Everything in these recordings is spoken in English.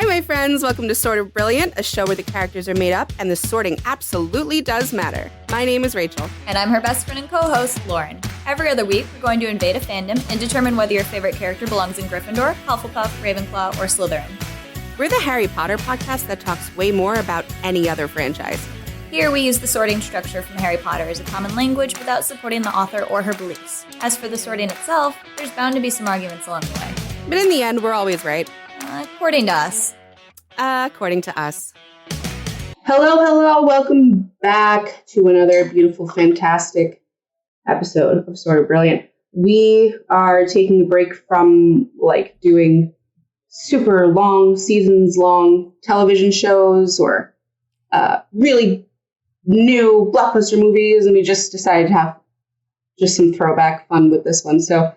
Hi, my friends. Welcome to Sort of Brilliant, a show where the characters are made up and the sorting absolutely does matter. My name is Rachel. And I'm her best friend and co-host, Lauren. Every other week, we're going to invade a fandom and determine whether your favorite character belongs in Gryffindor, Hufflepuff, Ravenclaw, or Slytherin. We're the Harry Potter podcast that talks way more about any other franchise. Here, we use the sorting structure from Harry Potter as a common language without supporting the author or her beliefs. As for the sorting itself, there's bound to be some arguments along the way. But in the end, we're always right. According to us. According to us. Hello. Welcome back to another beautiful, fantastic episode of Sort of Brilliant. We are taking a break from doing super long, seasons-long television shows or really new blockbuster movies, and we just decided to have just some throwback fun with this one. So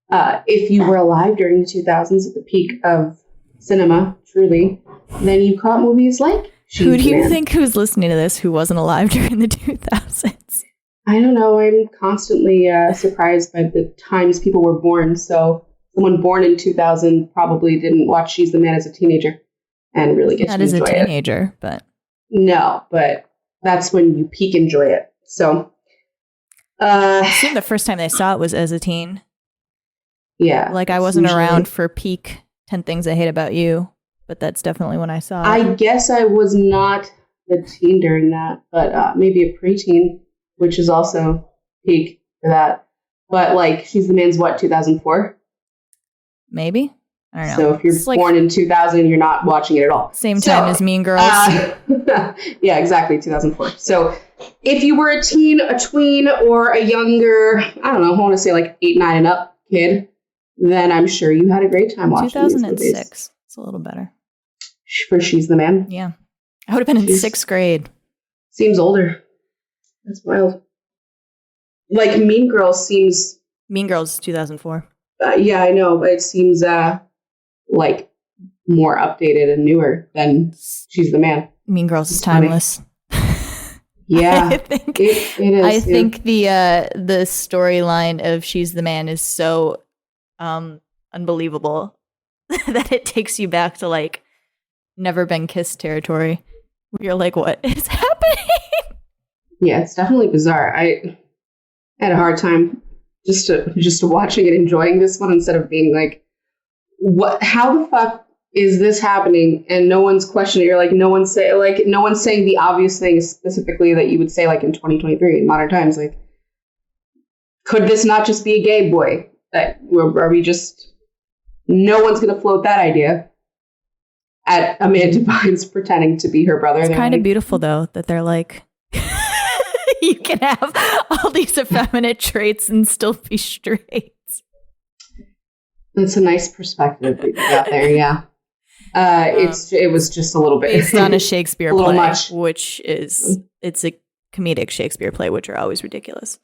if you were alive during the 2000s at the peak of cinema, truly, then you caught movies like Who do you think who's listening to this who wasn't alive during the 2000s? I don't know. I'm constantly surprised by the times people were born. So someone born in 2000 probably didn't watch She's the Man as a teenager and really get to enjoy it. Not as a teenager, but... No, but that's when you peak enjoy it. So... I assume the first time they saw it was as a teen. Yeah. I wasn't around for peak 10 Things I Hate About You, but that's definitely when I saw it. I guess I was not a teen during that, but maybe a preteen, which is also peak for that. But She's the Man's what, 2004? Maybe? I don't know. So if you're born in 2000, you're not watching it at all. Same time as Mean Girls. Yeah, exactly, 2004. So if you were a teen, a tween, or a younger, I don't know, I want to say 8, 9 and up kid, then I'm sure you had a great time watching 2006. these movies. It's a little better. For She's the Man? Yeah. I would have been in 6th grade. Seems older. That's wild. Mean Girls seems... Mean Girls, 2004. Yeah, I know, but it seems more updated and newer than She's the Man. Mean Girls is timeless. Yeah, I think it is. I think the storyline of She's the Man is so unbelievable that it takes you back to never been kissed territory. You're like, what is happening? Yeah, it's definitely bizarre. I had a hard time just watching and enjoying this one instead of being what? How the fuck is this happening? And no one's questioning. You're no one's saying the obvious things specifically that you would say in 2023 in modern times. Could this not just be a gay boy? Are we just? No one's gonna float that idea at Amanda Bynes pretending to be her brother. It's kind of beautiful though that they're you can have all these effeminate traits and still be straight. It's a nice perspective that you got there, yeah. It was just a little bit based on a Shakespeare a play, much. Which is it's a comedic Shakespeare play, which are always ridiculous.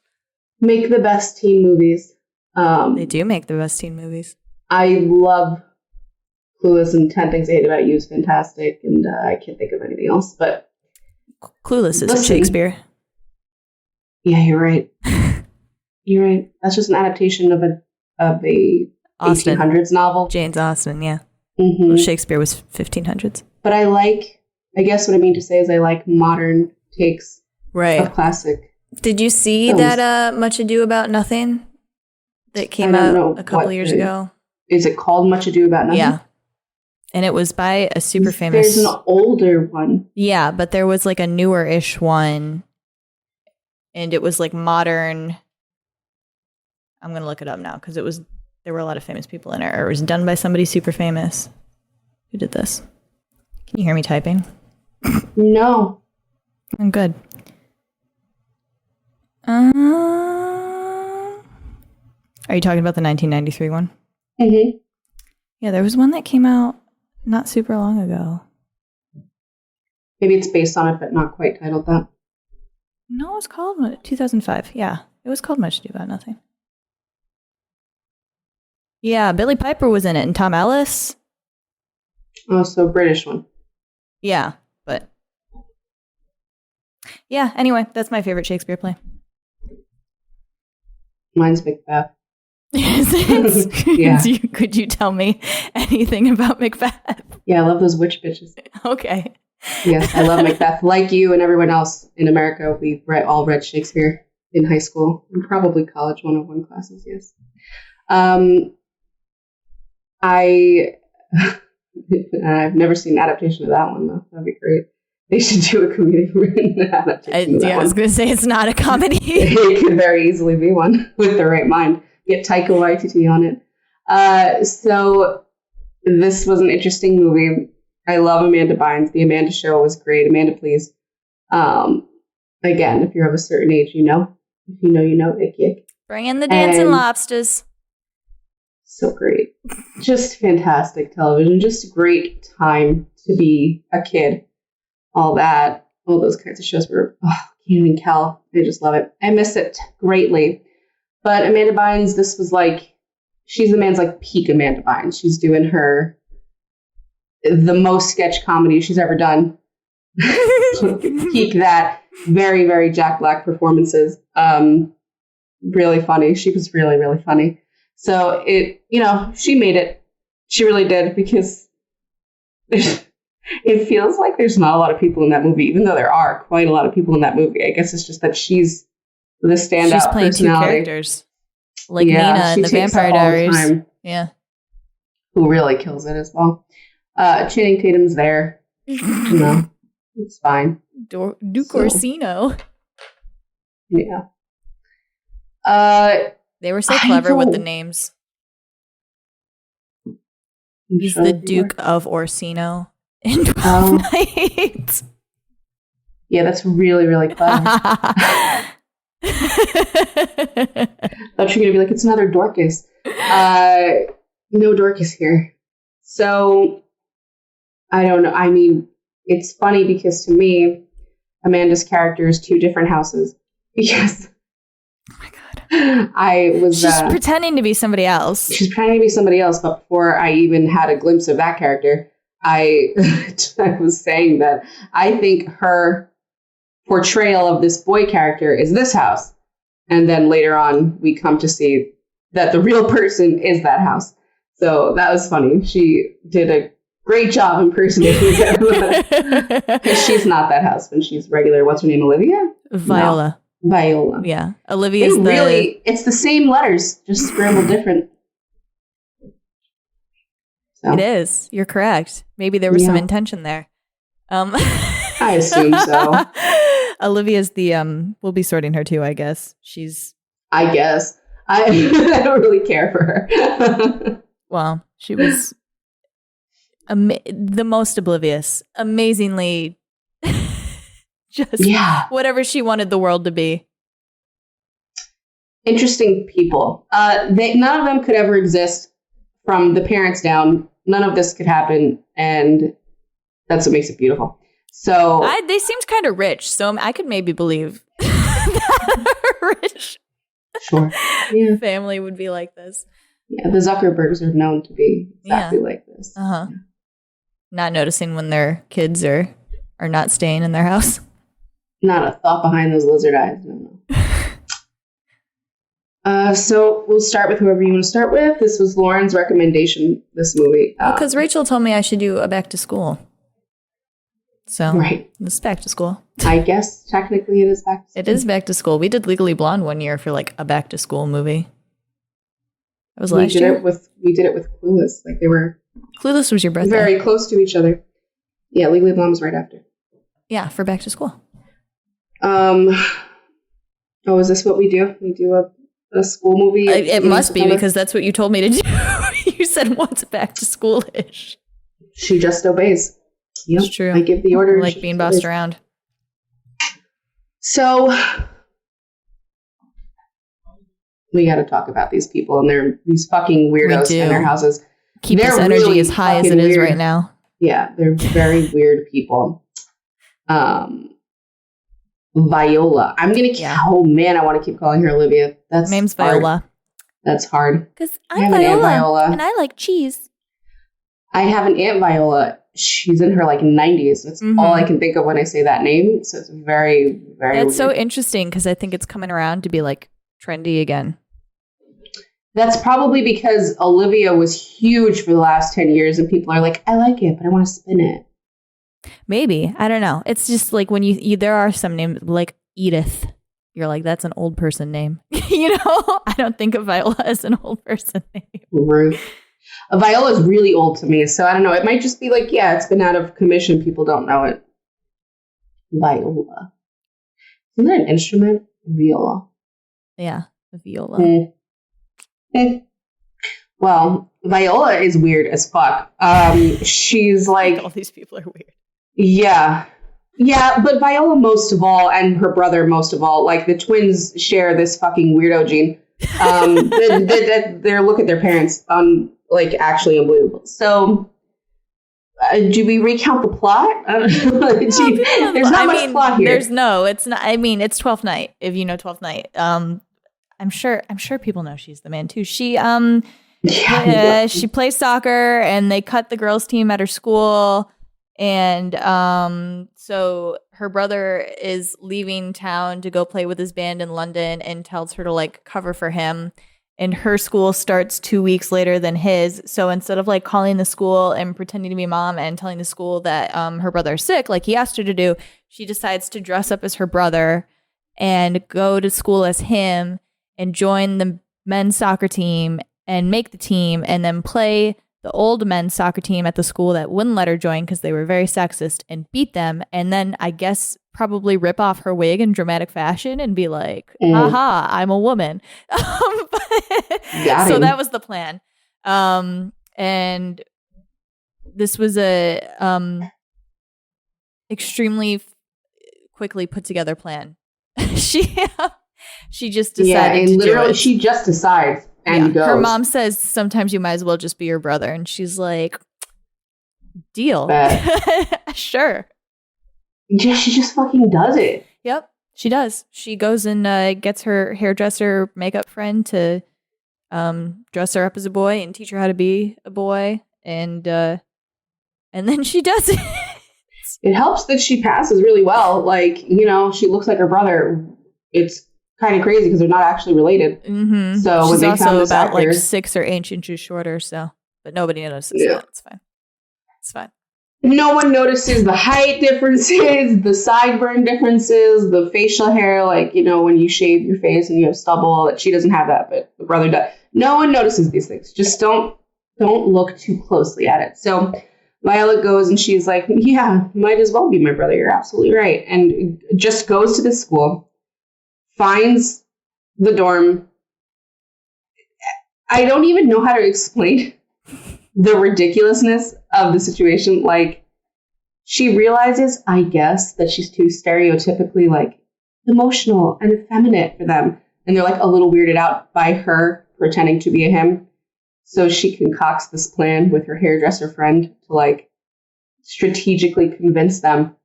Make the best teen movies. They do make the best teen movies. I love Clueless, and 10 Things I Hate About You is fantastic, and I can't think of anything else. But Clueless is Shakespeare. Yeah, you're right. You're right. That's just an adaptation of a Austen. 1800s novel. Jane's Austen, yeah. Mm-hmm. Well, Shakespeare was 1500s. But I guess what I mean to say is I like modern takes of classic. Did you see films. that Much Ado About Nothing that came out a couple years ago? Is it called Much Ado About Nothing? Yeah. And it was by a super famous... There's an older one. Yeah, but there was a newer-ish one. And it was modern... I'm going to look it up now because there were a lot of famous people in it. Or it was done by somebody super famous. Who did this? Can you hear me typing? No. I'm good. Are you talking about the 1993 one? Mm-hmm. Yeah, there was one that came out not super long ago. Maybe it's based on it, but not quite titled that. No, it was called 2005. Yeah, it was called Much Ado About Nothing. Yeah, Billy Piper was in it, and Tom Ellis. Oh, so British one. Yeah, but... Yeah, anyway, that's my favorite Shakespeare play. Mine's Macbeth. Is it? Yeah. Could you tell me anything about Macbeth? Yeah, I love those witch bitches. Okay. Yes, I love Macbeth. Like you and everyone else in America, we all read Shakespeare in high school and probably college 101 classes. Yes. I've never seen an adaptation of that one though. That'd be great. They should do a comedic adaptation of that I was going to say it's not a comedy. It could very easily be one with the right mind. Get Taika Waititi on it. So this was an interesting movie. I love Amanda Bynes. The Amanda Show was great. Amanda, please. Again, if you're of a certain age, you know. If you know, you know. Ick, ick. Bring in the dancing lobsters. So great. Just fantastic television. Just a great time to be a kid. All those kinds of shows were, Keenan and Kel. I just love it. I miss it greatly. But Amanda Bynes, this was like, she's the man's like peak Amanda Bynes. She's doing the most sketch comedy she's ever done. Peak that. Very, very Jack Black performances. Really funny. She was really, really funny. So she made it. She really did, because it feels like there's not a lot of people in that movie, even though there are quite a lot of people in that movie. I guess it's just that she's the standout She's playing two personality. Characters. Like Nina in the Vampire Diaries. Yeah. Who really kills it as well. Channing Tatum's there. It's fine. Duke Orsino. Yeah. They were so clever with the names. He's the Duke of Orsino in 12 Nights. Yeah, that's really, really clever. I thought you were going to be like, it's another Dorcas. No Dorcas here. So, I don't know. I mean, it's funny because to me, Amanda's character is two different houses. Because oh my God. She's pretending to be somebody else. She's pretending to be somebody else, but before I even had a glimpse of that character, I was saying that I think her portrayal of this boy character is this house. And then later on, we come to see that the real person is that house. So that was funny. She did a great job impersonating them. Because she's not that house when she's regular. What's her name? Olivia? Viola. No. Viola. Yeah. Olivia's it's the same letters, just scrambled different. So. It is. You're correct. Maybe there was some intention there. I assume so. Olivia's we'll be sorting her too, I guess. I guess. I don't really care for her. Well, she was the most oblivious. Amazingly just whatever she wanted the world to be. Interesting people. None of them could ever exist from the parents down. None of this could happen, and that's what makes it beautiful. So they seemed kind of rich, so I could maybe believe that a rich family would be like this. Yeah, the Zuckerbergs are known to be exactly like this. Uh-huh. Not noticing when their kids are not staying in their house. Not a thought behind those lizard eyes. No. So we'll start with whoever you want to start with. This was Lauren's recommendation, this movie. Because Rachel told me I should do a back to school. So this is back to school. I guess technically it is back to school. It is back to school. We did Legally Blonde one year for like a back to school movie. It was last year. We did it with Clueless. Like they were. Clueless was your birthday. Very close to each other. Yeah, Legally Blonde was right after. Yeah, for back to school. Is this what we do? We do a school movie? It must be because that's what you told me to do. You said once back to school-ish. She just obeys. Yep. It's true. I give the orders. Like being bossed around. So we got to talk about these people and these fucking weirdos in their houses. Keep this energy really as high as it is right now. Yeah, they're very weird people. Viola. I'm going to... Oh, man, I want to keep calling her Olivia. That's name's hard. Viola. That's hard. Because I'm Viola, and I like cheese. I have an Aunt Viola. She's in her, 90s. That's all I can think of when I say that name. So it's very, very That's weird. So interesting because I think it's coming around to be, trendy again. That's probably because Olivia was huge for the last 10 years and people are like, I like it, but I want to spin it. Maybe. I don't know. It's just like when you there are some names like Edith. You're like, that's an old person name. I don't think of Viola as an old person name. Rude. Viola is really old to me, so I don't know. It might just be like, yeah, it's been out of commission. People don't know it. Viola. Isn't that an instrument? Viola. Yeah, the viola. Well, Viola is weird as fuck. She's like... all these people are weird. Yeah. Yeah, but Viola most of all, and her brother most of all, like the twins share this fucking weirdo gene. They look at their parents on like actually unbelievable. So, do we recount the plot? There's not much plot here. It's not. I mean, it's 12th Night. If you know 12th Night, I'm sure people know she's the man too. She she plays soccer, and they cut the girls' team at her school. And so her brother is leaving town to go play with his band in London and tells her to like cover for him. And her school starts 2 weeks later than his. So instead of like calling the school and pretending to be mom and telling the school that her brother is sick, like he asked her to do, she decides to dress up as her brother and go to school as him and join the men's soccer team and make the team and then play the old men's soccer team at the school that wouldn't let her join because they were very sexist and beat them. And then I guess probably rip off her wig in dramatic fashion and be like, aha, I'm a woman. So that was the plan. And this was a extremely quickly put together plan. She just decided to do it. She just decides. And goes. Her mom says sometimes you might as well just be your brother. And she's like, deal. Sure. Yeah, she just fucking does it. Yep, she does. She goes and gets her hairdresser makeup friend to dress her up as a boy and teach her how to be a boy. And then she does it. It helps that she passes really well. Like, she looks like her brother. It's kind of crazy because they're not actually related. Mm-hmm. So she's when they also found this about actor, like 6 or 8 inches shorter. So, but nobody notices that. It's fine. It's fine. No one notices the height differences, the sideburn differences, the facial hair. Like when you shave your face and you have stubble. That she doesn't have that, but the brother does. No one notices these things. Just don't look too closely at it. So Viola goes and she's like, "Yeah, might as well be my brother. You're absolutely right." And just goes to this school. Finds the dorm. I don't even know how to explain the ridiculousness of the situation. Like, she realizes, I guess, that she's too stereotypically, like, emotional and effeminate for them. And they're, like, a little weirded out by her pretending to be a him. So she concocts this plan with her hairdresser friend to, like, strategically convince them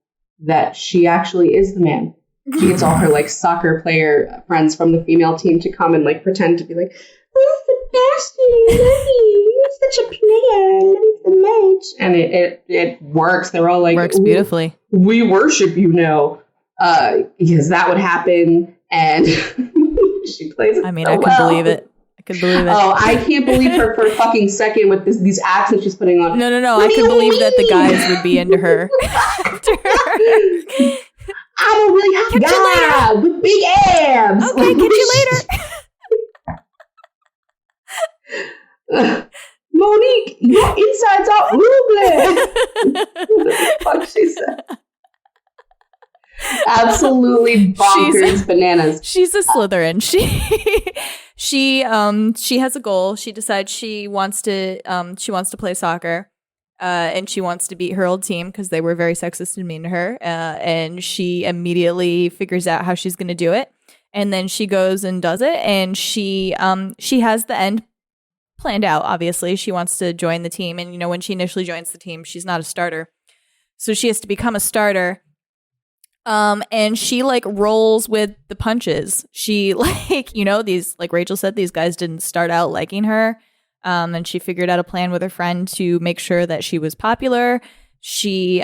that she actually is the man. She gets all her like soccer player friends from the female team to come and like pretend to be like, "Oh, Sebastian, you're such a player, love you so much," and it works. They're all like, works beautifully. We worship you now, because that would happen, and she plays it. I mean, so I could believe it. I could believe it. Oh, I can't believe her for a fucking second with these accents she's putting on. No. I could believe that the guys would be into her. I'm a really hot guy with big abs. Okay, catch you later. Monique, your insides are oobly. What the fuck she said? Absolutely bonkers bananas. She's a Slytherin. She has a goal. She decides she wants to play soccer. And she wants to beat her old team because they were very sexist and mean to her. And she immediately figures out how she's going to do it. And then she goes and does it. And she has the end planned out, obviously. She wants to join the team. And, when she initially joins the team, she's not a starter. So she has to become a starter. And she, like, rolls with the punches. She, like, these, like Rachel said, these guys didn't start out liking her. And she figured out a plan with her friend to make sure that she was popular. She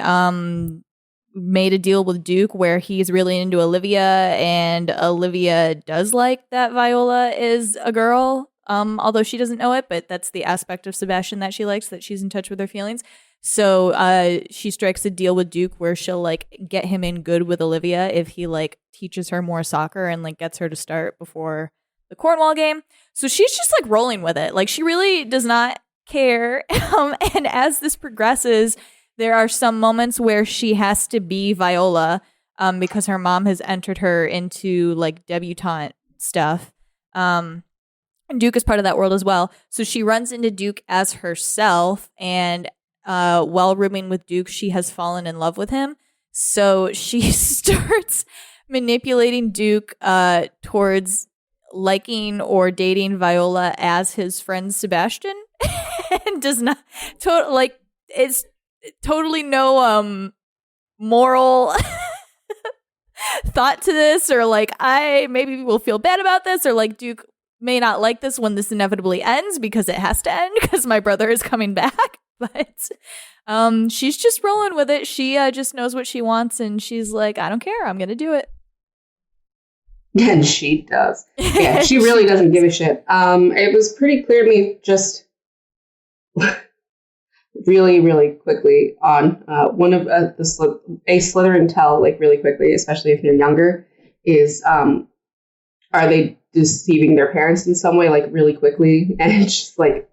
made a deal with Duke where he's really into Olivia, and Olivia does like that Viola is a girl. although she doesn't know it, but that's the aspect of Sebastian that she likes, that she's in touch with her feelings. So she strikes a deal with Duke where she'll like get him in good with Olivia if he like teaches her more soccer and like gets her to start before the Cornwall game. So she's just like rolling with it. Like she really does not care. And as this progresses, there are some moments where she has to be Viola because her mom has entered her into like debutante stuff. And Duke is part of that world as well. So she runs into Duke as herself, and while rooming with Duke, she has fallen in love with him. So she starts manipulating Duke towards liking or dating Viola as his friend Sebastian, and does not it's totally no moral thought to this, or like I maybe will feel bad about this, or like Duke may not like this when this inevitably ends because it has to end because my brother is coming back. But she's just rolling with it. She just knows what she wants, and she's like, I don't care, I'm gonna do it. And she does. Yeah, she really doesn't give a shit. It was pretty clear to me just really, really quickly on one of a Slytherin tell, like really quickly, especially if they're younger, is are they deceiving their parents in some way, like really quickly, and just like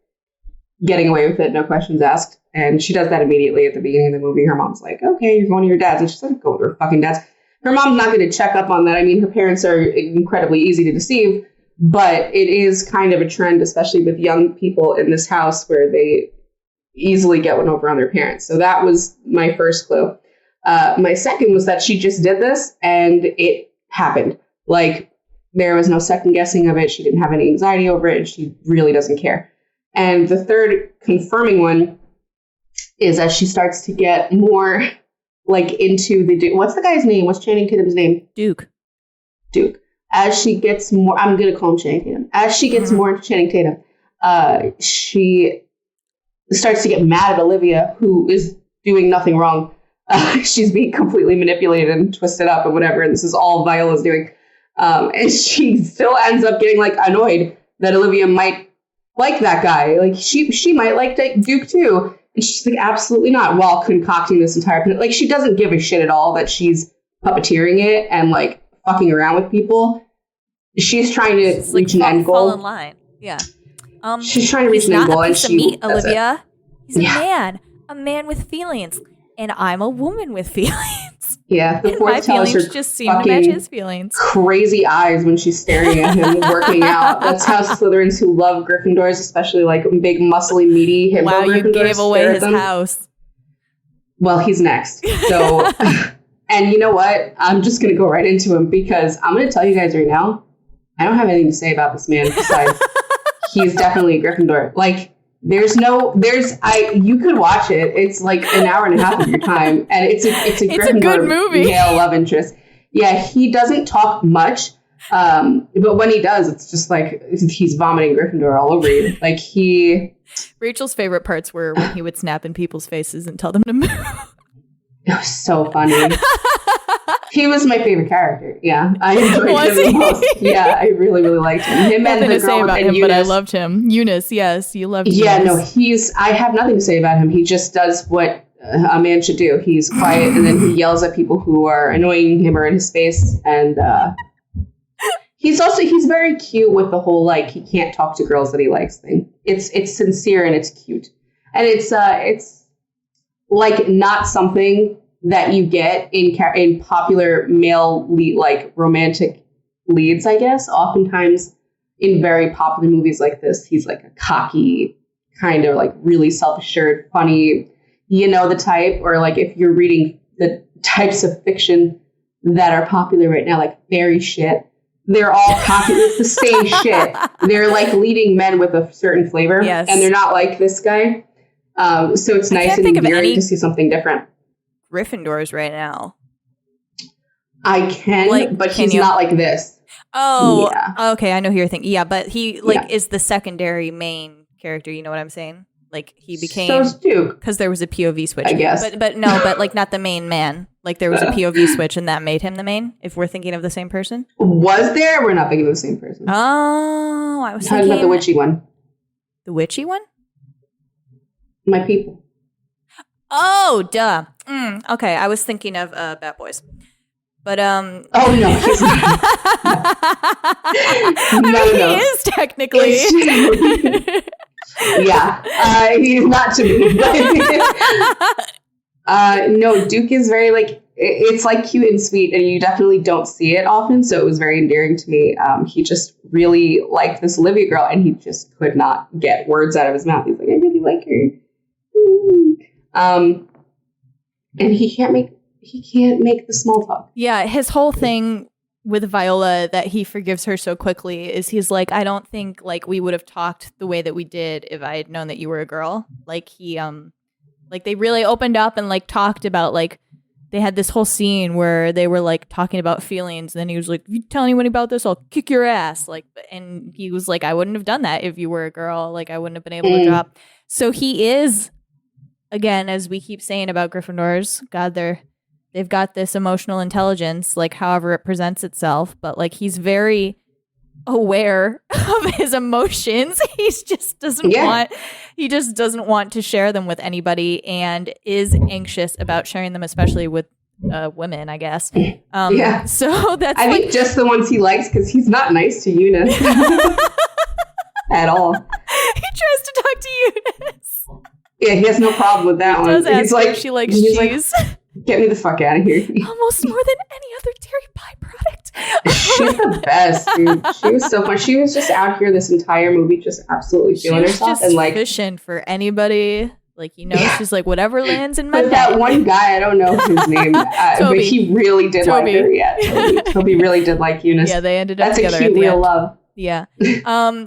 getting away with it, no questions asked. And she does that immediately at the beginning of the movie. Her mom's like, okay, you're going to your dad's. And she's like, go with her fucking dad's. Her mom's not going to check up on that. I mean, her parents are incredibly easy to deceive, but it is kind of a trend, especially with young people in this house, where they easily get one over on their parents. So that was my first clue. My second was that she just did this and it happened. Like, there was no second guessing of it. She didn't have any anxiety over it, and she really doesn't care. And the third confirming one is as she starts to get more like into what's the guy's name? What's Channing Tatum's name? Duke. As she gets more, I'm going to call him Channing Tatum. As she gets more into Channing Tatum, she starts to get mad at Olivia, who is doing nothing wrong. She's being completely manipulated and twisted up and whatever. And this is all Viola's doing. And she still ends up getting like annoyed that Olivia might like that guy. Like she might like Duke too. And she's like, absolutely not, while concocting this entire, like, she doesn't give a shit at all that she's puppeteering it and like fucking around with people. She's trying to reach an end goal. Fall in line. Yeah. She's trying to reach an end goal, and she meat, Olivia. He's a man with feelings, and I'm a woman with feelings. Yeah, the fourth tells her just seem to match his feelings. Crazy eyes when she's staring at him working out. That's how Slytherins who love Gryffindors, especially like big, muscly, meaty himbo Wow, you Gryffindors, gave away his house. Well, he's next. So, and you know what? I'm just going to go right into him, because I'm going to tell you guys right now, I don't have anything to say about this man besides he's definitely a Gryffindor. Like, you could watch it. It's like an hour and a half of your time, and it's a Gryffindor a good movie. Male love interest. Yeah, he doesn't talk much, but when he does, it's just like he's vomiting Gryffindor all over you. Like Rachel's favorite parts were when he would snap in people's faces and tell them to move. It was so funny. He was my favorite character. Yeah, I enjoyed him the most. Yeah, I really, really liked him. Him nothing and the to say girl about and him, Eunice. but I loved him. Eunice, yes, you loved. Yeah, Eunice. no, I have nothing to say about him. He just does what a man should do. He's quiet, and then he yells at people who are annoying him or in his face. And he's very cute with the whole like he can't talk to girls that he likes thing. It's sincere and it's cute, and it's like not something that you get in popular male lead, like romantic leads, I guess. Oftentimes in very popular movies like this, he's like a cocky, kind of like really self-assured, funny, you know, the type. Or like if you're reading the types of fiction that are popular right now, like fairy shit, they're all cocky. It's the same shit. They're like leading men with a certain flavor, yes. And they're not like this guy. So it's nice and endearing to see something different. Gryffindors right now. I can, but he's not like this. Oh, yeah. Okay. I know who you're thinking. Yeah, but he is the secondary main character. You know what I'm saying? Like he became So's Duke. because there was a POV switch. I guess. But no, but like not the main man. Like there was a POV switch and that made him the main, if we're thinking of the same person. Was there? We're not thinking of the same person. Oh, I was Talking thinking about the witchy one. The witchy one? My people. Oh, duh. Okay, I was thinking of Bad Boys. But Oh no, he's not. He is technically. Yeah, he's not to me. No, Duke is very like it's like cute and sweet, and you definitely don't see it often. So it was very endearing to me. He just really liked this Olivia girl, and he just could not get words out of his mouth. He's like, I really like her. And he can't make the small talk. Yeah, his whole thing with Viola that he forgives her so quickly is he's like, I don't think like we would have talked the way that we did if I had known that you were a girl. Like he like they really opened up and like talked about like they had this whole scene where they were like talking about feelings, and then he was like, if you tell anyone about this, I'll kick your ass. Like, and he was like, I wouldn't have done that if you were a girl. Like I wouldn't have been able to drop. So he is, again, as we keep saying about Gryffindors, God, they've got this emotional intelligence, like however it presents itself, but like he's very aware of his emotions. He just doesn't want to share them with anybody, and is anxious about sharing them, especially with women, I guess. So that's I think just the ones he likes, because he's not nice to Eunice at all. He tries to talk to Eunice. Yeah, he has no problem with that one. He's like, she likes cheese. Like, get me the fuck out of here. Almost more than any other dairy pie product. She's the best, dude. She was so fun. She was just out here this entire movie, just absolutely feeling herself, just and like fishing for anybody. Like, you know, she's like, whatever lands in my but net. that one guy, I don't know his name, but he really did like her. Yeah, Toby really did like Eunice. Yeah, they ended up That's together. a cute at the real end. love. Yeah.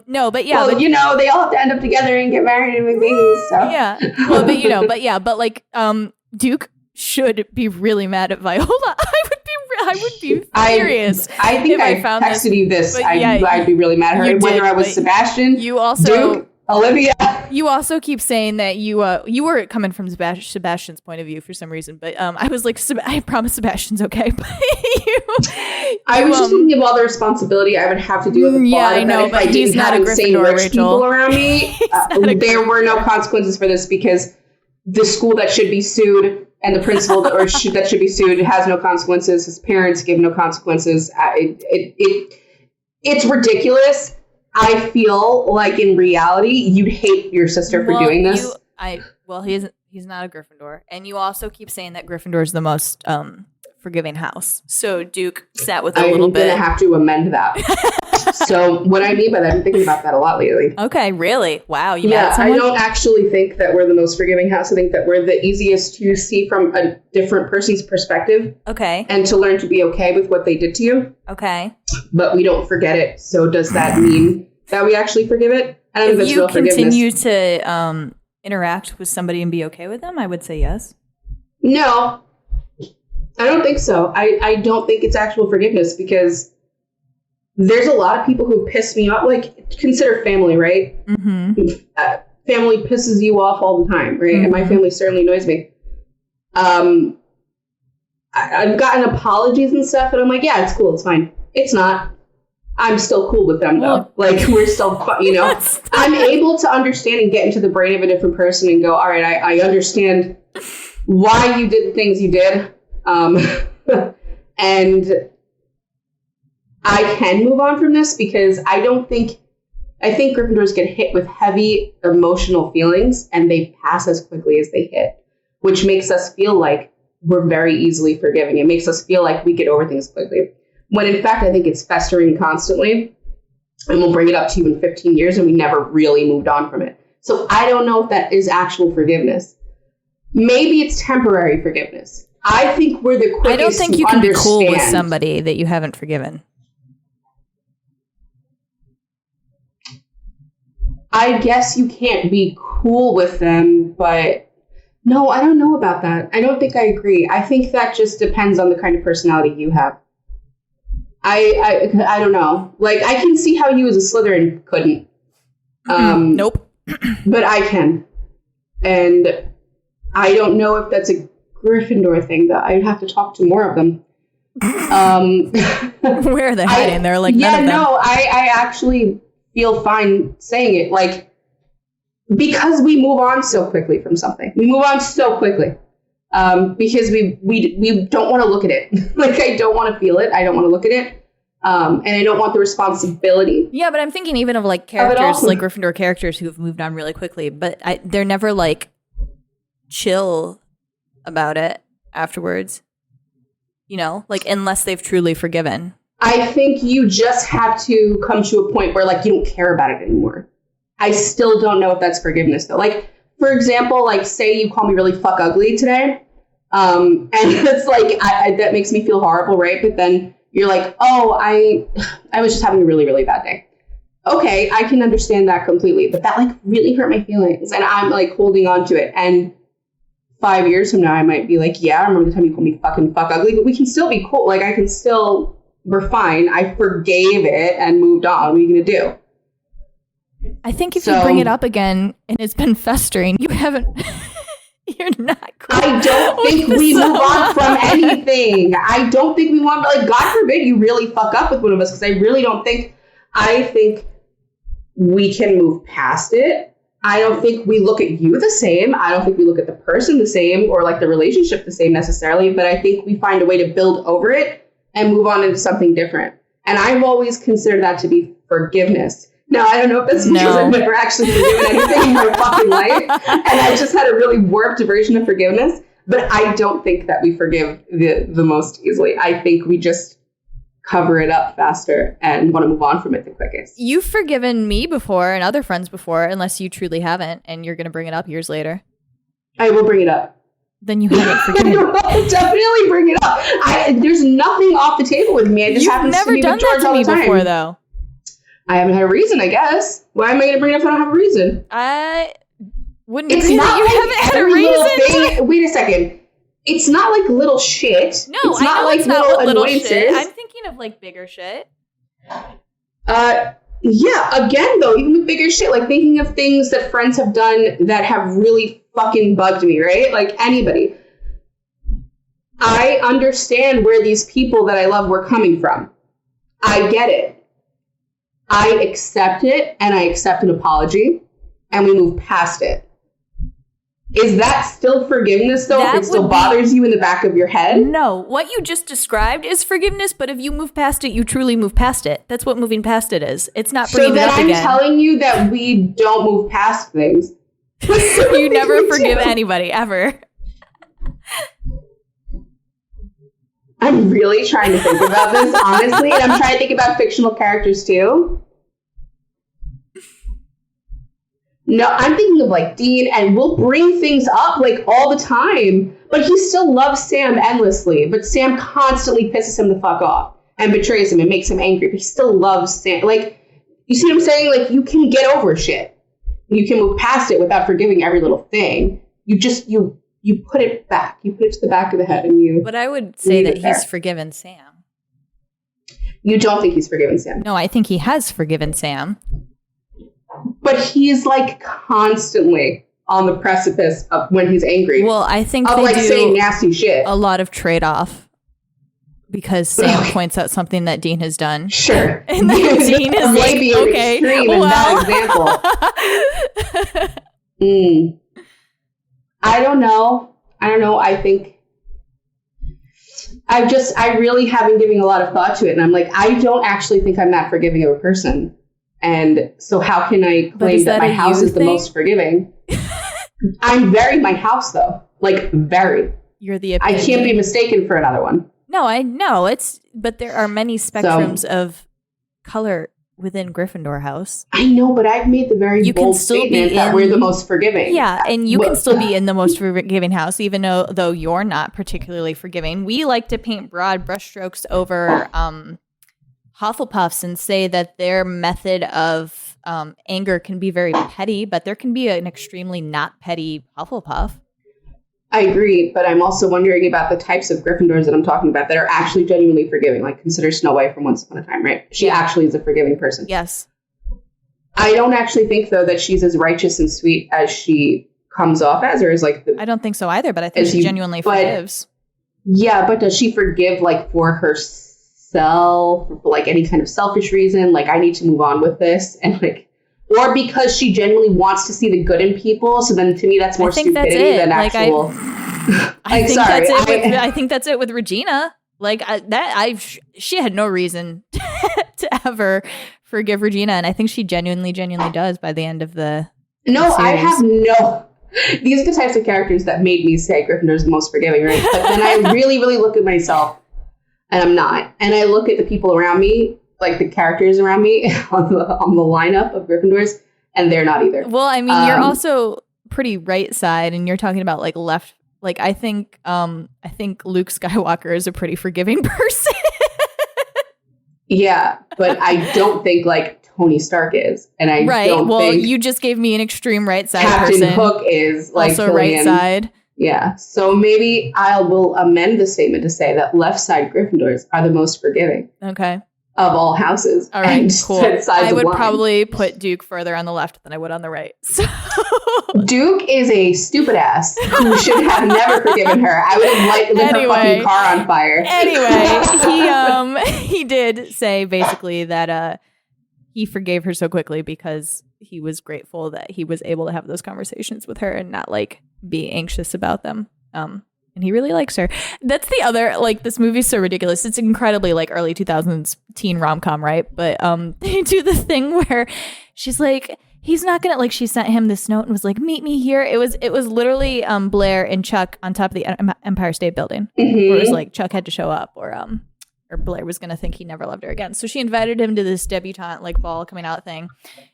No, but yeah. Well, but, you know, they all have to end up together and get married and make babies. So yeah. Well, but you know, but like, Duke should be really mad at Viola. I would be furious. I think I found texted you this. Yeah, I'd be really mad at her. Whether I was Sebastian, you also Duke, Olivia. You also keep saying that you were coming from Sebastian's point of view for some reason, but I was like, I promise Sebastian's okay. But I was just thinking of all the responsibility I would have to do with the plot. Yeah, I know, but he's not a Gryffindor, Rachel. People around me. There were no consequences for this because the school that should be sued and the principal that should be sued has no consequences. His parents give no consequences. It's ridiculous. I feel like in reality, you'd hate your sister for doing this. He's not a Gryffindor. And you also keep saying that Gryffindor is the most forgiving house. So Duke sat with a little bit. I'm going to have to amend that. So what I mean by that, I've been thinking about that a lot lately. Okay, really? Wow. I don't actually think that we're the most forgiving house. I think that we're the easiest to see from a different person's perspective. Okay. And to learn to be okay with what they did to you. Okay. But we don't forget it. So does that mean that we actually forgive it? I don't think that's real forgiveness. If you continue to interact with somebody and be okay with them, I would say yes. No, I don't think so. I don't think it's actual forgiveness because there's a lot of people who piss me off. Like, consider family, right? Mm-hmm. Family pisses you off all the time, right? Mm-hmm. And my family certainly annoys me. I've gotten apologies and stuff, and I'm like, yeah, it's cool, it's fine. It's not. I'm still cool with them, though. Like, we're still, you know. I'm able to understand and get into the brain of a different person and go, all right, I understand why you did the things you did. And I can move on from this because I think Gryffindors get hit with heavy emotional feelings and they pass as quickly as they hit, which makes us feel like we're very easily forgiving. It makes us feel like we get over things quickly. When in fact, I think it's festering constantly and we'll bring it up to you in 15 years and we never really moved on from it. So I don't know if that is actual forgiveness. Maybe it's temporary forgiveness. I think we're the quickest to understand. I don't think you can be cool with somebody that you haven't forgiven. I guess you can't be cool with them, but no, I don't know about that. I don't think I agree. I think that just depends on the kind of personality you have. I don't know. Like, I can see how you as a Slytherin couldn't. Nope. But I can. And I don't know if that's a Gryffindor thing, that I'd have to talk to more of them. Where are they hiding? They're like, yeah, none of them. no, I actually feel fine saying it. Like, because we move on so quickly from something. We move on so quickly. Because we don't want to look at it. Like, I don't want to feel it. I don't want to look at it. And I don't want the responsibility. Yeah, but I'm thinking even of like characters, like Gryffindor characters who have moved on really quickly, but they're never like chill about it afterwards. You know, like unless they've truly forgiven. I think you just have to come to a point where like you don't care about it anymore. I still don't know if that's forgiveness though. Like, for example, like say you call me really fuck ugly today. And it's like, that makes me feel horrible, right? But then you're like, oh, I was just having a really, really bad day. Okay, I can understand that completely. But that like really hurt my feelings. And I'm like holding on to it. And 5 years from now, I might be like, yeah, I remember the time you called me fucking fuck ugly. But we can still be cool. Like, we're fine. I forgave it and moved on. What are you going to do? I think if you bring it up again and it's been festering, you're not cool. I don't think we move on from anything. I don't think we want, like, God forbid you really fuck up with one of us, because I really don't think, I think we can move past it. I don't think we look at you the same. I don't think we look at the person the same or like the relationship the same necessarily, but I think we find a way to build over it and move on into something different. And I've always considered that to be forgiveness. Now, I don't know if that's because I've never actually forgiven anything in my fucking life, and I just had a really warped version of forgiveness, but I don't think that we forgive the most easily. I think we just cover it up faster and want to move on from it the quickest. You've forgiven me before and other friends before, unless you truly haven't, and you're going to bring it up years later. I will bring it up. Then you haven't forgiven. I will definitely bring it up. There's nothing off the table with me. It just happens to me with George all the time. You've never done that to me before, though. I haven't had a reason, I guess. Why am I going to bring it up if I don't have a reason? I wouldn't agree that you haven't had a reason. Wait a second. It's not like little shit. No, it's not like little shit. I'm thinking of like bigger shit. Yeah, again though, even with bigger shit, like thinking of things that friends have done that have really fucking bugged me, right? Like anybody. I understand where these people that I love were coming from. I get it. I accept it, and I accept an apology, and we move past it. Is that still forgiveness, though, if it still bothers you in the back of your head? No. What you just described is forgiveness, but if you move past it, you truly move past it. That's what moving past it is. It's not bringing it up again. So then I'm telling you that we don't move past things. So you never forgive anybody, ever. I'm really trying to think about this, honestly, and I'm trying to think about fictional characters, too. No, I'm thinking of like Dean, and we'll bring things up like all the time, but he still loves Sam endlessly. But Sam constantly pisses him the fuck off and betrays him and makes him angry, but he still loves Sam. Like, you see what I'm saying? Like, you can get over shit. You can move past it without forgiving every little thing. You just, you put it back. You put it to the back of the head and you... But I would say that he's forgiven Sam. You don't think he's forgiven Sam? No, I think he has forgiven Sam. But he's like constantly on the precipice of when he's angry. Well, I think of they like do saying nasty shit. A lot of trade-off because Sam points out something that Dean has done. Sure. And then Dean is maybe like, okay, extreme in that example. I don't know. I think I really have been giving a lot of thought to it. And I'm like, I don't actually think I'm that forgiving of a person. And so how can I claim that my house is the most forgiving? I'm very my house, though. Like, very. You're the I can't be mistaken for another one. No, I know. But there are many spectrums of color within Gryffindor house. I know, but I've made the very bold statement that we're the most forgiving. Yeah, and you can still be in the most forgiving house, even though you're not particularly forgiving. We like to paint broad brushstrokes over Hufflepuffs and say that their method of anger can be very petty, but there can be an extremely not petty Hufflepuff. I agree, but I'm also wondering about the types of Gryffindors that I'm talking about that are actually genuinely forgiving. Like, consider Snow White from Once Upon a Time, right? She actually is a forgiving person. Yes. I don't actually think, though, that she's as righteous and sweet as she comes off as, or is like I don't think so either, but I think she genuinely forgives. Yeah, but does she forgive like for herself, for like any kind of selfish reason? Like, I need to move on with this, and like, or because she genuinely wants to see the good in people. So then, to me, that's more stupidity than actual. I think that's it with Regina. Like she had no reason to ever forgive Regina, and I think she genuinely does by the end of the. No, series. I have no. These are the types of characters that made me say Gryffindor's the most forgiving, right? But then I really, really look at myself, and I'm not. And I look at the people around me, like the characters around me on the lineup of Gryffindors, and they're not either. Well, I mean, you're also pretty right side, and you're talking about like left. Like I think Luke Skywalker is a pretty forgiving person. Yeah, but I don't think like Tony Stark is, and I don't think you just gave me an extreme right side Captain person. Hook is like also right side. Yeah, so maybe I will amend the statement to say that left side Gryffindors are the most forgiving. Okay. Of all houses. All right, cool. I would probably put Duke further on the left than I would on the right. So. Duke is a stupid ass who should have never forgiven her. I would have lit her fucking car on fire. Anyway, he did say basically that he forgave her so quickly because he was grateful that he was able to have those conversations with her and not like be anxious about them. And he really likes her. That's the other, like, this movie's so ridiculous. It's incredibly like early 2000s teen rom-com, right? But they do the thing where she's like, he's not gonna, like, she sent him this note and was like, meet me here. It was literally Blair and Chuck on top of the Empire State Building. Mm-hmm. Where it was like Chuck had to show up, or Blair was gonna think he never loved her again. So she invited him to this debutante like ball coming out thing.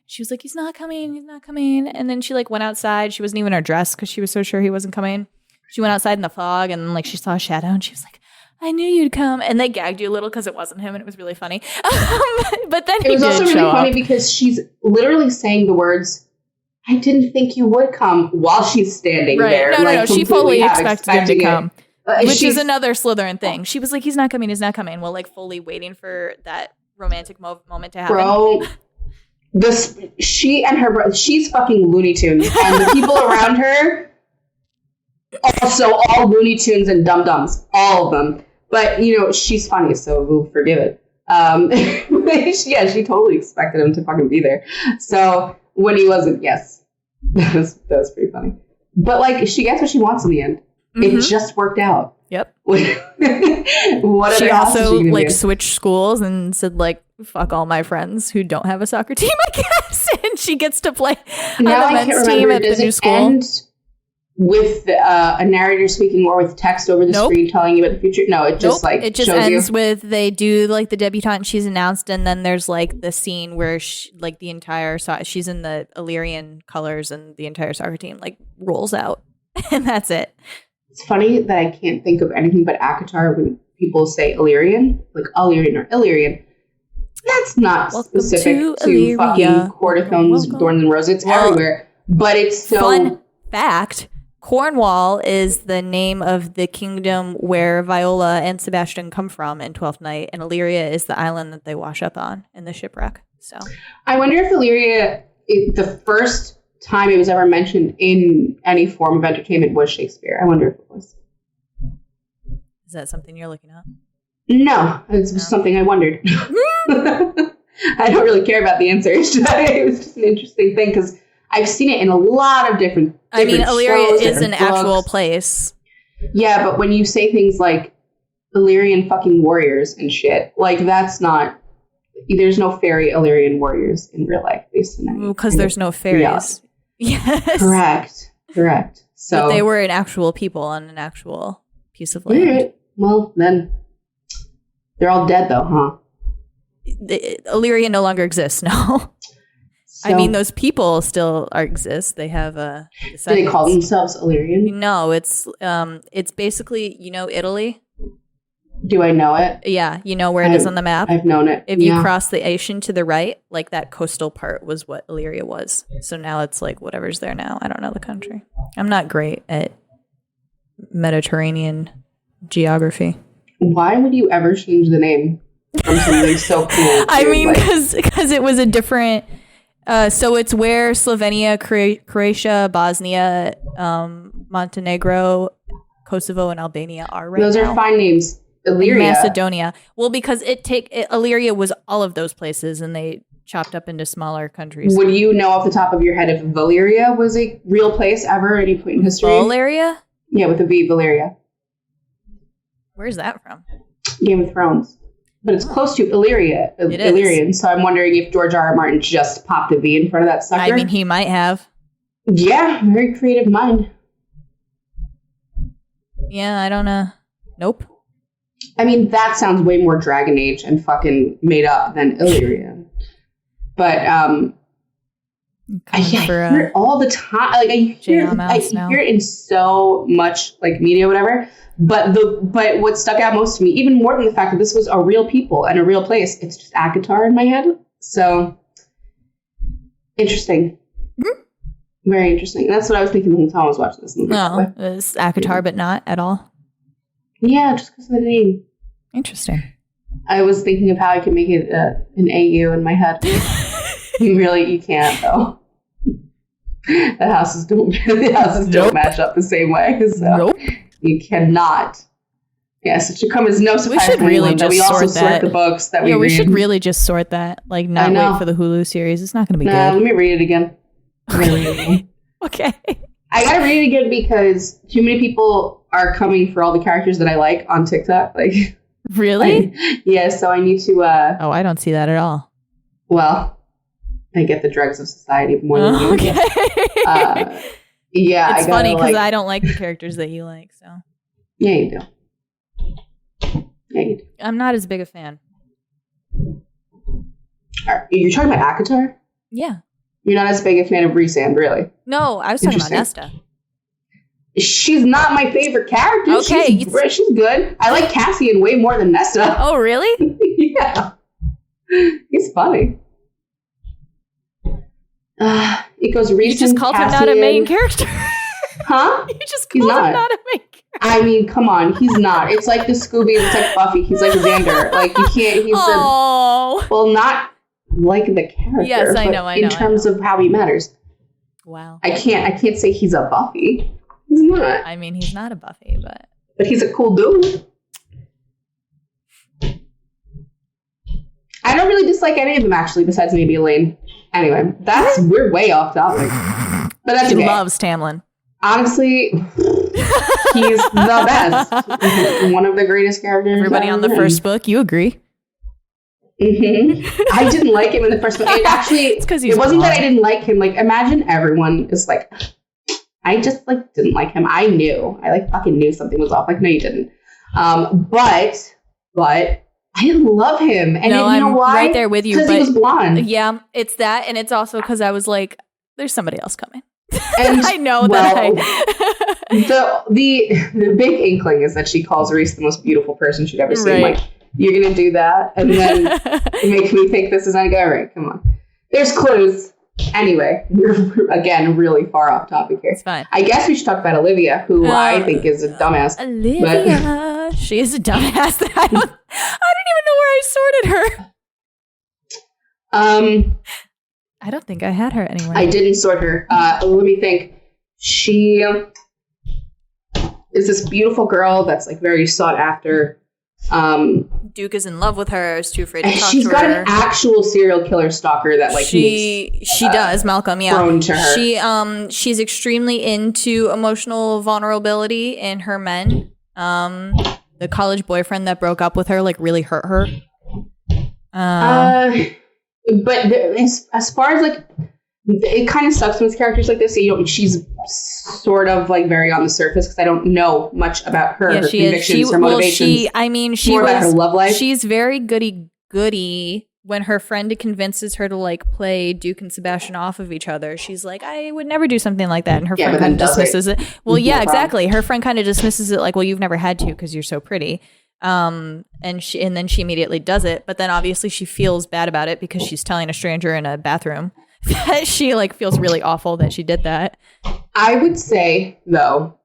She was like, he's not coming. And then she like went outside. She wasn't even in her dress because she was so sure he wasn't coming. She went outside in the fog and like she saw a shadow and she was like, I knew you'd come. And they gagged you a little because it wasn't him and it was really funny. But then it was also really funny because she's literally saying the words, I didn't think you would come, while she's standing there. No. She fully expected him to come. Which is another Slytherin thing. She was like, he's not coming. Well, like fully waiting for that romantic moment to happen. Bro, she and her brother, she's fucking Looney Tunes. And the people around her, also all Looney Tunes and Dum-Dums. All of them. But, you know, she's funny, so we'll forgive it. She totally expected him to fucking be there. So when he wasn't, yes. That was pretty funny. But, like, she gets what she wants in the end. Mm-hmm. It just worked out. Yep. She also like switched schools and said like, fuck all my friends who don't have a soccer team, I guess. And she gets to play on the men's team at the new school. End with a narrator speaking or with text over the screen telling you about the future? No, it just like it just ends with they do like the debutante and she's announced, and then there's like the scene where like the entire she's in the Illyrian colors and the entire soccer team like rolls out, and that's it. It's funny that I can't think of anything but ACOTAR when people say Illyrian, like Illyrian or Illyrian. That's not specific to fucking Quarterstones, Thorns and Roses. It's everywhere, but it's so. Fun fact. Cornwall is the name of the kingdom where Viola and Sebastian come from in Twelfth Night, and Illyria is the island that they wash up on in the shipwreck. So, I wonder if Illyria, the first time it was ever mentioned in any form of entertainment was Shakespeare. I wonder if it was. Is that something you're looking at? No, it's just something I wondered. I don't really care about the answer. It was just an interesting thing because I've seen it in a lot of different Illyria shows, is an actual place. Yeah, but when you say things like Illyrian fucking warriors and shit, like that's not. There's no fairy Illyrian warriors in real life, based on that. Because there's no fairies. Yes. Correct. So but they were an actual people on an actual piece of land. Right. Well, then they're all dead, though, huh? Illyria no longer exists. No. So, I mean, those people still exist. They have a. Do they call themselves Illyrian? No, it's basically, Italy. Do I know it? Yeah, you know where it is on the map. I've known it. If you cross the ocean to the right, like that coastal part was what Illyria was. So now it's like whatever's there now. I don't know the country. I'm not great at Mediterranean geography. Why would you ever change the name from something so cool? I mean, because it was a different. So it's where Slovenia, Croatia, Bosnia, Montenegro, Kosovo, and Albania are right now. Those are fine names. Illyria. Macedonia. Well, because Illyria was all of those places, and they chopped up into smaller countries. Would you know off the top of your head if Valyria was a real place ever at any point in history? Valyria? Yeah, with a V, Valyria. Where's that from? Game of Thrones. But it's close to Illyria, Illyrian, so I'm wondering if George R. R. Martin just popped a V in front of that sucker. I mean, he might have. Yeah, very creative mind. Yeah, I don't know. Nope. I mean, that sounds way more Dragon Age and fucking made up than Illyria. But I hear it all the time. Like I hear it in so much like media, whatever. But what stuck out most to me, even more than the fact that this was a real people and a real place, it's just Akatar in my head. So interesting. Mm-hmm. Very interesting. That's what I was thinking the whole time I was watching this movie. No, it's Akatar, but not at all. Yeah, just because of the name. Interesting. I was thinking of how I could make it an AU in my head. You can't though. The houses don't match up the same way. So nope. You cannot. Yes, it should come as no surprise. We should really just we also sort the books that we read. We should really just sort that. Like, not wait for the Hulu series. It's not going to be good. Let me read it again. Okay. I gotta read it again because too many people are coming for all the characters that I like on TikTok. Like, really? So I need to. I don't see that at all. Well, I get the drugs of society more than you. Okay. It's funny because I don't like the characters that you like. So. Yeah, you do. I'm not as big a fan. You're talking about Akatar? Yeah. You're not as big a fan of Rhysand, really? No, I was talking about Nesta. She's not my favorite character. Okay. She's good. I like Cassian way more than Nesta. Oh, really? Yeah. He's funny. It goes Rhysand, You just called Cassian. him not a main character. Huh? You just called him not a main character. I mean, come on. He's not. It's like the Scooby. It's like Buffy. He's like Xander. Like, you can't. Well, not like the character. Yes, I know. In terms of how he matters. Wow. I can't say he's a Buffy. He's not. I mean, he's not a Buffy, but he's a cool dude. I don't really dislike any of them, actually, besides maybe Elaine. Anyway, we're way off topic. But that's okay. He loves Tamlin. Honestly, he's the best. One of the greatest characters. Everybody on the first book, you agree? Mm-hmm. I didn't like him in the first book. It wasn't that I didn't like him. Like, imagine everyone is like, I just like didn't like him. I fucking knew something was off. Like, no, you didn't. But I didn't love him. And no, you know why? Right there with you. Because he was blonde. Yeah, it's that, and it's also because I was like, there's somebody else coming. And I know that. The big inkling is that she calls Rhys the most beautiful person she'd ever seen. Like, you're gonna do that, and then it makes me think this is like, all right, come on. There's clues. Anyway, we're again really far off topic here. It's fine. I guess we should talk about Olivia, who I think is a dumbass. Olivia, she is a dumbass. I don't even know where I sorted her. I don't think I had her anywhere. I didn't sort her. Let me think. She is this beautiful girl that's like very sought after. Duke is in love with her. Is too afraid to talk to her. She's got an actual serial killer stalker that like she does. Malcolm, yeah, prone to her. She's extremely into emotional vulnerability in her men. The college boyfriend that broke up with her like really hurt her. But as far as like, it kind of sucks with characters like this. She's sort of like very on the surface because I don't know much about her, her convictions, her motivations. More about her love life. She's very goody when her friend convinces her to like play Duke and Sebastian off of each other. She's like, I would never do something like that, and her friend kind of dismisses it. Well, yeah, exactly. Her friend kind of dismisses it like, well, you've never had to because you're so pretty. And then she immediately does it, but then obviously she feels bad about it because she's telling a stranger in a bathroom that she like feels really awful that she did that. I would say though,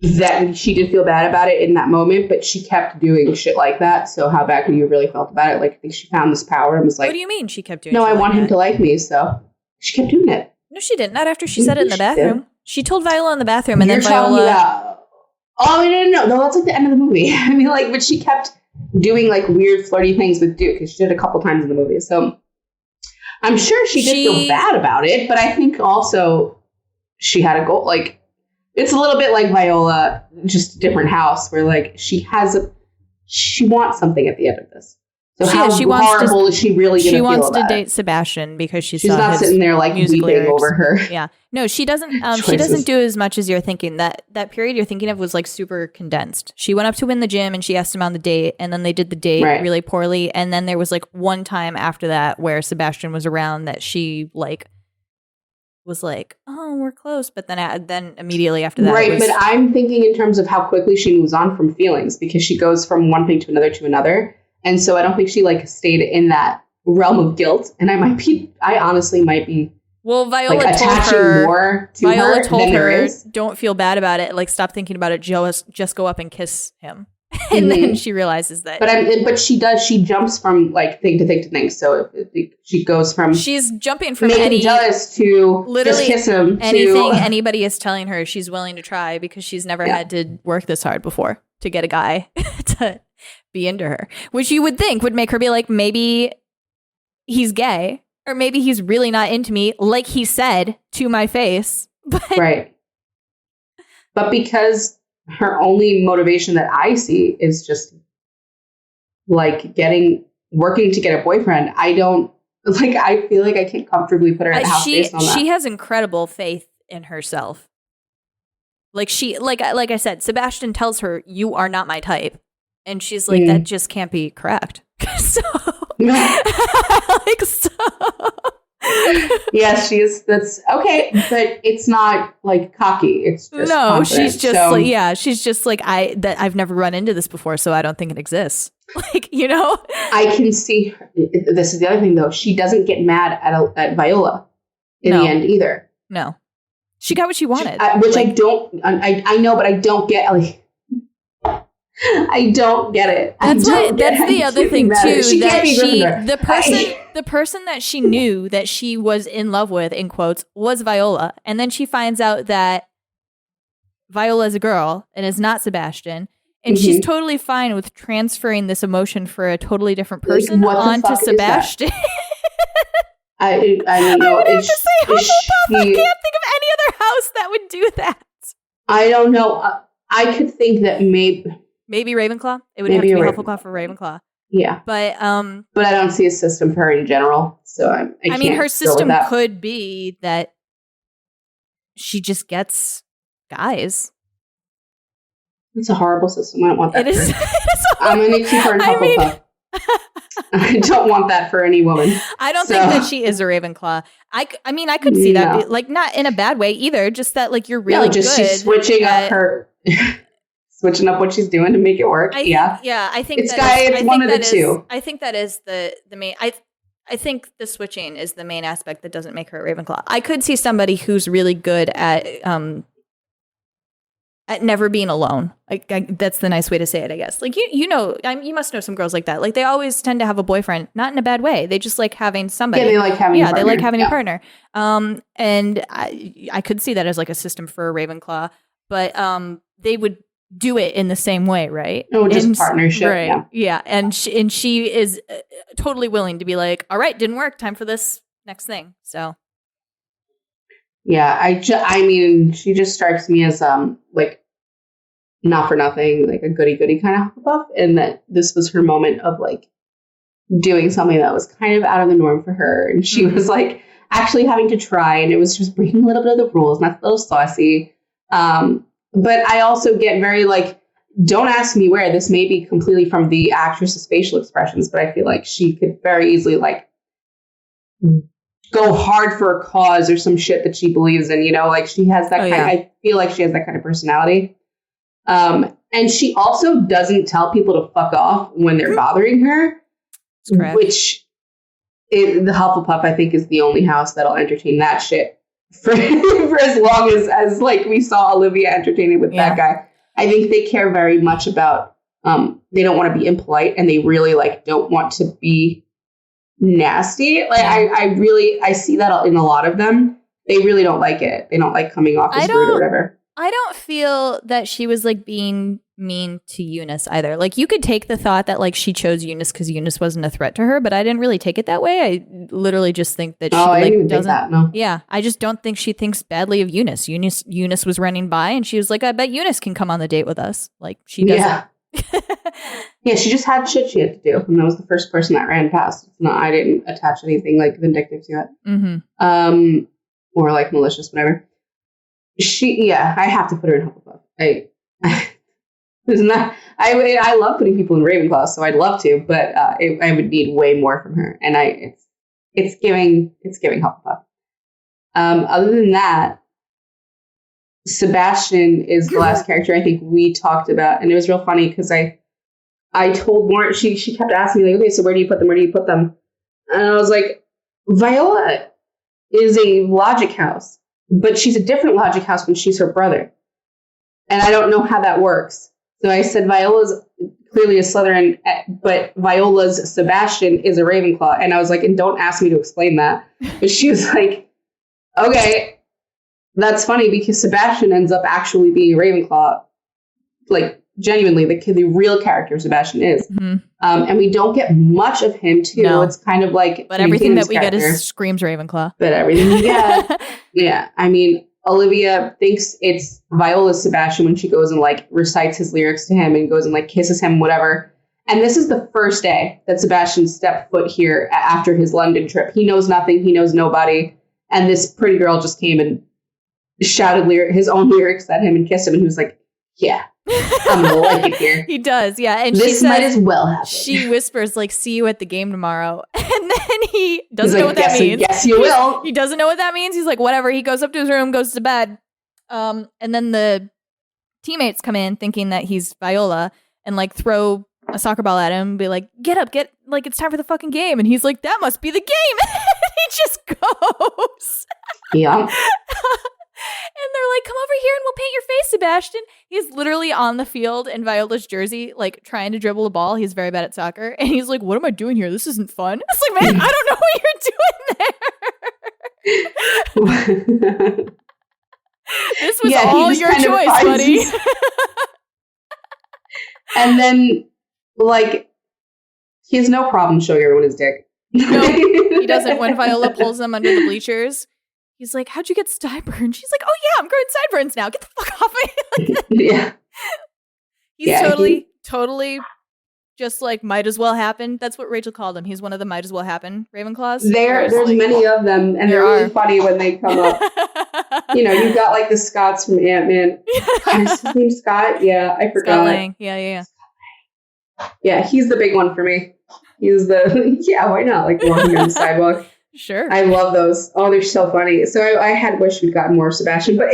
that she did feel bad about it in that moment, but she kept doing shit like that. So how bad could you really felt about it? Like, I think she found this power and was like, what do you mean she kept doing no, shit I want like him that? to like me. So she kept doing it. No, she didn't. Not after she said it in the She bathroom. did. She told Viola in the bathroom, and You're then talking Viola. about, no, that's like the end of the movie. I mean, like, but she kept doing like weird flirty things with Duke, because she did a couple times in the movie. So I'm sure she did feel bad about it, but I think also she had a goal. Like, it's a little bit like Viola, just a different house, where like she wants something at the end of this. So how horrible is she really going to feel about it? She wants to date Sebastian because she's not sitting there like weeping lyrics over her. Yeah, no, she doesn't. She doesn't do as much as you're thinking. That period you're thinking of was like super condensed. She went up to him in the gym and she asked him on the date, and then they did the date really poorly. And then there was like one time after that where Sebastian was around that she like was like, oh, we're close, but then immediately after that, but I'm thinking in terms of how quickly she moves on from feelings, because she goes from one thing to another. And so I don't think she like stayed in that realm of guilt. And I honestly might be Viola like attaching more to her than there is. Don't feel bad about it. Like, stop thinking about it. Just go up and kiss him. And then she realizes that. But she does. She jumps from like thing to thing. So she goes from she's jumping from making jealous to literally just kiss him. Anything anybody is telling her, she's willing to try, because she's never had to work this hard before to get a guy to be into her, which you would think would make her be like, maybe he's gay, or maybe he's really not into me, like he said to my face. But But because her only motivation that I see is just like working to get a boyfriend, I feel like I can't comfortably put her in the house based on that. She has incredible faith in herself. Like, like I said, Sebastian tells her, you are not my type. And she's like, that just can't be correct. So, yes, she is. That's okay, but it's not like cocky. It's just she's just she's just like, I've never run into this before, so I don't think it exists. Like, I can see her. This is the other thing, though. She doesn't get mad at Viola in the end either. No, she got what she wanted, which I don't. I know, but I don't get. Like, I don't get it. That's the other thing too. The person that she knew that she was in love with, in quotes, was Viola, and then she finds out that Viola is a girl and is not Sebastian, and she's totally fine with transferring this emotion for a totally different person onto Sebastian. I don't know. I have to say, Hufflepuff. I can't think of any other house that would do that. I don't know. I could think that Maybe Ravenclaw. It would have to be Hufflepuff or Ravenclaw. Yeah. But I don't see a system for her in general. So I mean, her system could be that she just gets guys. It's a horrible system. I don't want that. It is. I'm going to keep her in Hufflepuff. I don't want that for any woman. I don't think that she is a Ravenclaw. I mean, I could see that, like, not in a bad way either. Just that, like, you're really good. She's switching up her. Switching up what she's doing to make it work. I think it's one of the two. I think that is the main. I think the switching is the main aspect that doesn't make her a Ravenclaw. I could see somebody who's really good at never being alone. That's the nice way to say it, I guess. Like you must know some girls like that. Like, they always tend to have a boyfriend, not in a bad way. They just like having somebody. Yeah, they like having. They like having a partner. And I could see that as like a system for a Ravenclaw, but they would do it in the same way, right? No, just partnership. Right. Yeah. And she is totally willing to be like, all right, didn't work. Time for this next thing. So. Yeah. I mean, she just strikes me as, like, not for nothing, like a goody kind of Hufflepuff. And that this was her moment of like doing something that was kind of out of the norm for her. And she was like actually having to try, and it was just breaking a little bit of the rules, not a little saucy. But I also get very like, don't ask me where. This may be completely from the actress's facial expressions, but I feel like she could very easily like go hard for a cause or some shit that she believes in, like she has that I feel like she has that kind of personality. And she also doesn't tell people to fuck off when they're bothering her, which the Hufflepuff, I think, is the only house that'll entertain that shit. For as long as like we saw Olivia entertaining with that guy. I think they care very much about, they don't want to be impolite, and they really like don't want to be nasty. Like I see that in a lot of them. They really don't like it. They don't like coming off as rude or whatever. I don't feel that she was like being mean to Eunice either. Like you could take the thought that like she chose Eunice because Eunice wasn't a threat to her, but I didn't really take it that way. I literally just think that she like doesn't. That, no. Yeah, I just don't think she thinks badly of Eunice. Eunice was running by, and she was like, "I bet Eunice can come on the date with us." Like she doesn't. Yeah. Yeah, she just had shit she had to do, and that was the first person that ran past. No, I didn't attach anything like vindictive to it, or like malicious, whatever. I have to put her in Hufflepuff. I love putting people in Ravenclaw, so I'd love to, but I would need way more from her, and it's giving Hufflepuff. Other than that, Sebastian is the last character I think we talked about, and it was real funny because I told Lauren, she kept asking me like, okay, so where do you put them? Where do you put them? And I was like, Viola is a logic house, but she's a different logic house when she's her brother. And I don't know how that works. So I said Viola's clearly a Slytherin, but Viola's Sebastian is a Ravenclaw. And I was like, and don't ask me to explain that. But she was like, okay, that's funny because Sebastian ends up actually being a Ravenclaw. Like, genuinely, the real character Sebastian is. Mm-hmm. And we don't get much of him, too. No. It's kind of like... But everything that we get screams Ravenclaw. But everything we get... Yeah, I mean, Olivia thinks it's Viola's Sebastian when she goes and, like, recites his lyrics to him and goes and, like, kisses him, whatever. And this is the first day that Sebastian stepped foot here after his London trip. He knows nothing. He knows nobody. And this pretty girl just came and shouted his own lyrics at him and kissed him. And he was like, yeah. I'm gonna like it here. He does, yeah. And this she says, might as well happen. She whispers, like, see you at the game tomorrow. And then he doesn't know what that means. Yes, you will. He doesn't know what that means. He's like, whatever. He goes up to his room, goes to bed. And then the teammates come in thinking that he's Viola and like throw a soccer ball at him and be like, get up, like it's time for the fucking game. And he's like, that must be the game. And he just goes. Yeah. And they're like, come over here and we'll paint your face, Sebastian. He's literally on the field in Viola's jersey, like trying to dribble a ball. He's very bad at soccer. And he's like, what am I doing here? This isn't fun. It's like, man, I don't know what you're doing there. This was all your choice, buddy. And then, like, he has no problem showing everyone his dick. No, he doesn't. When Viola pulls him under the bleachers, he's like, how'd you get sideburns? She's like, oh yeah, I'm growing sideburns now. Get the fuck off me. Yeah. He's totally just like might as well happen. That's what Rachel called him. He's one of the might as well happen Ravenclaws. There's like, many of them, and they're really funny when they come up. You know, you've got like the Scots from Ant-Man. Is his name Scott? Yeah, I forgot. Scott Lang. Yeah. Yeah, he's the big one for me. He's why not? Like walking on the sidewalk. Sure. I love those. Oh, they're so funny. So I had wished we'd gotten more of Sebastian, but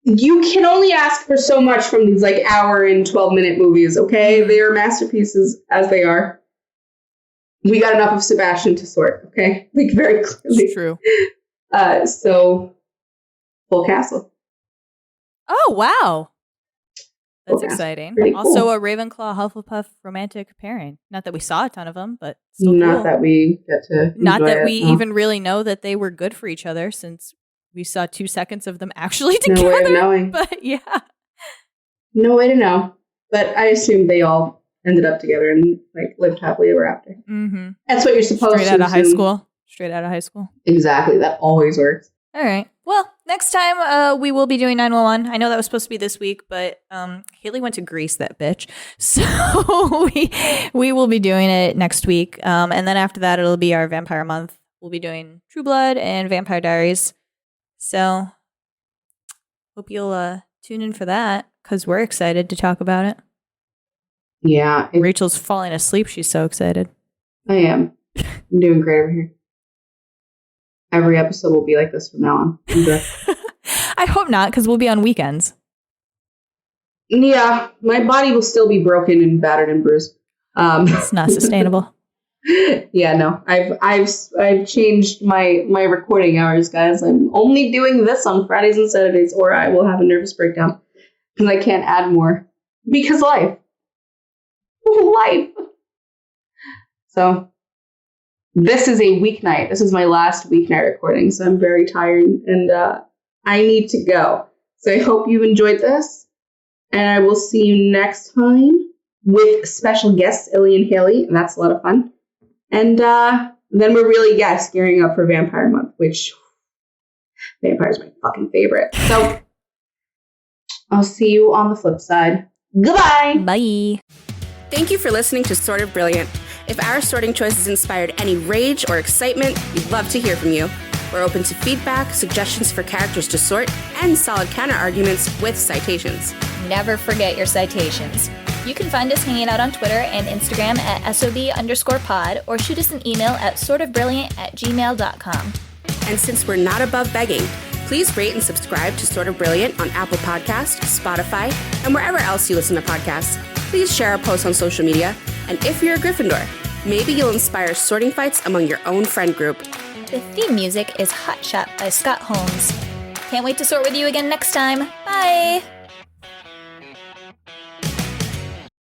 you can only ask for so much from these like hour and 12-minute movies, okay? They are masterpieces as they are. We got enough of Sebastian to sort, okay? Like very clearly. It's true. So full castle. Oh, wow. That's exciting. Cool. Also a Ravenclaw Hufflepuff romantic pairing. Not that we saw a ton of them, but still not cool. That we get to. Not that we even really know that they were good for each other, since we saw 2 seconds of them actually together. No way of knowing. But yeah, no way to know. But I assume they all ended up together and like lived happily ever after. Mm-hmm. That's what you're supposed to. Straight out of high school. Straight out of high school. Exactly. That always works. All right. Well, next time we will be doing 911. I know that was supposed to be this week, but Haley went to Greece, that bitch. So we will be doing it next week. And then after that, it'll be our vampire month. We'll be doing True Blood and Vampire Diaries. So hope you'll tune in for that, because we're excited to talk about it. Yeah. Rachel's falling asleep. She's so excited. I am. I'm doing great over here. Every episode will be like this from now on. I hope not, because we'll be on weekends. Yeah, my body will still be broken and battered and bruised. It's not sustainable. Yeah, no. I've changed my recording hours, guys. I'm only doing this on Fridays and Saturdays, or I will have a nervous breakdown. because I can't add more. Because life. Life. So, this is a weeknight. This is my last weeknight recording, so I'm very tired, and I need to go. So I hope you enjoyed this, and I will see you next time with special guests, Illy and Haley, and that's a lot of fun. And then we're really, gearing up for Vampire Month, which vampire is my fucking favorite. So I'll see you on the flip side. Goodbye! Bye! Thank you for listening to Sort of Brilliant. If our sorting choices inspired any rage or excitement, we'd love to hear from you. We're open to feedback, suggestions for characters to sort, and solid counter-arguments with citations. Never forget your citations. You can find us hanging out on Twitter and Instagram at SOB_pod or shoot us an email at sortofbrilliant@gmail.com. And since we're not above begging, please rate and subscribe to Sort of Brilliant on Apple Podcasts, Spotify, and wherever else you listen to podcasts. Please share our posts on social media, and if you're a Gryffindor, maybe you'll inspire sorting fights among your own friend group. The theme music is Hot Shot by Scott Holmes. Can't wait to sort with you again next time. Bye!